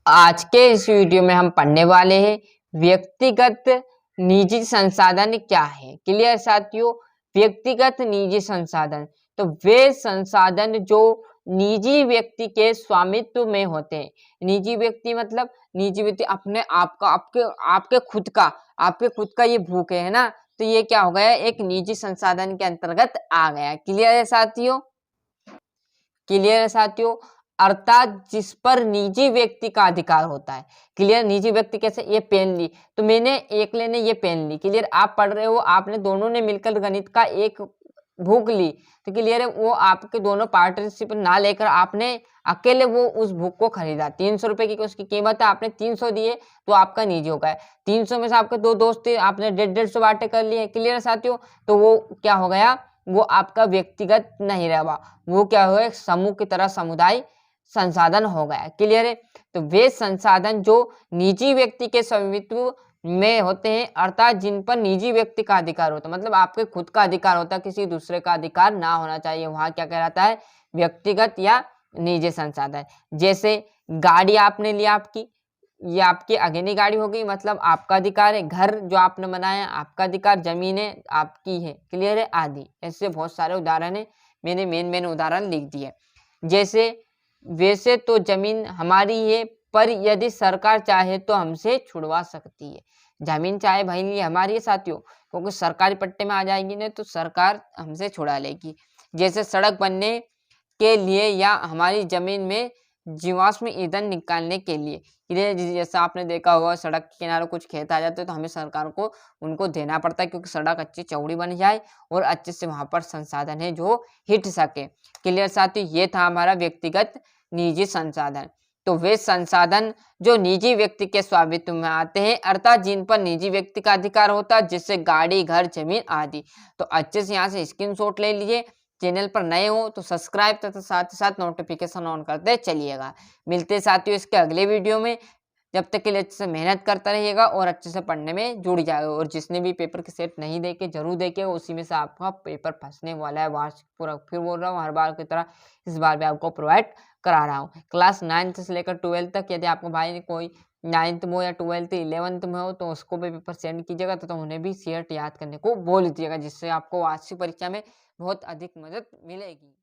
आज के इस वीडियो में हम पढ़ने वाले हैं व्यक्तिगत निजी संसाधन क्या है। क्लियर साथियों, व्यक्तिगत निजी संसाधन तो वे संसाधन जो निजी व्यक्ति के स्वामित्व में होते हैं। निजी व्यक्ति मतलब निजी व्यक्ति अपने आप का आपके खुद का ये भूख है ना, तो ये क्या हो गया, एक निजी संसाधन के अंतर्गत आ गया। क्लियर है साथियों, क्लियर है साथियों, अर्थात जिस पर निजी व्यक्ति का अधिकार होता है। क्लियर, निजी व्यक्ति कैसे, ये पेन ली तो मैंने, एकले ने ये पेन ली। क्लियर, आप पढ़ रहे हो, आपने दोनों ने मिलकर गणित का एक बुक ली, तो क्लियर है वो आपके दोनों पार्टनरशिप ना लेकर आपने अकेले वो उस बुक को खरीदा। 300 रुपए की उसकी कीमत है, आपने 300 दिए तो आपका निजी हो गया। 300 में से आपके दो दोस्त थे, आपने 150 बांटे कर लिए। क्लियर साथियों, तो वो क्या हो गया, वो आपका व्यक्तिगत नहीं रहा, वो क्या हुआ, समूह की तरह समुदाय संसाधन हो गया। क्लियर है, तो वे संसाधन जो निजी व्यक्ति के स्वामित्व में होते हैं, अर्थात जिन पर निजी व्यक्ति का अधिकार होता है, मतलब आपके खुद का अधिकार होता है, किसी दूसरे का अधिकार ना होना चाहिए, वहां क्या कहलाता है, व्यक्तिगत या निजी संसाधन। जैसे गाड़ी आपने लिया, आपकी ये आपकी अगेनी गाड़ी हो गई, मतलब आपका अधिकार है। घर जो आपने बनाया आपका अधिकार, जमीनें आपकी है। क्लियर है, आदि ऐसे बहुत सारे उदाहरण है, मैंने मेन उदाहरण लिख दिए। जैसे वैसे तो जमीन हमारी है, पर यदि सरकार चाहे तो हमसे छुड़वा सकती है। जमीन चाहे भाई ये हमारी है साथियों, क्योंकि सरकारी पट्टे में आ जाएगी ना तो सरकार हमसे छुड़ा लेगी। जैसे सड़क बनने के लिए या हमारी जमीन में जीवाश्म ईंधन निकालने के लिए। जैसा आपने देखा होगा, सड़क के किनारे कुछ खेत आ जाते हैं तो हमें सरकार को उनको देना पड़ता है, क्योंकि सड़क अच्छी चौड़ी बन जाए और अच्छे से वहां पर संसाधन है जो हिट सके। क्लियर साथियों, ये था हमारा व्यक्तिगत निजी संसाधन। तो वे संसाधन जो निजी व्यक्ति के स्वामित्व में आते हैं, अर्थात जिन पर निजी व्यक्ति का अधिकार होता है, जैसे गाड़ी, घर, जमीन आदि। तो अच्छे से यहाँ से स्क्रीनशॉट ले लीजिए। चैनल पर नए हो तो सब्सक्राइब तथा साथ ही साथ नोटिफिकेशन ऑन करते चलिएगा। मिलते साथियों इसके अगले वीडियो में, जब तक के लिए अच्छे से मेहनत करता रहिएगा और अच्छे से पढ़ने में जुड़ जाएगा। और जिसने भी पेपर के सेट नहीं देखे जरूर देखे, उसी में से आपका पेपर फंसने वाला है। वार्षिक पूरा फिर बोल रहा हूँ, हर बार की तरह इस बार भी आपको प्रोवाइड करा रहा हूँ। क्लास 9th से लेकर 12th तक, यदि आपको भाई ने कोई 9th में हो या 12th 11th में हो तो उसको भी पेपर सेंड कीजिएगा, तो उन्हें भी सेट याद करने को बोल दीजिएगा, जिससे आपको वार्षिक परीक्षा में बहुत अधिक मदद मिलेगी।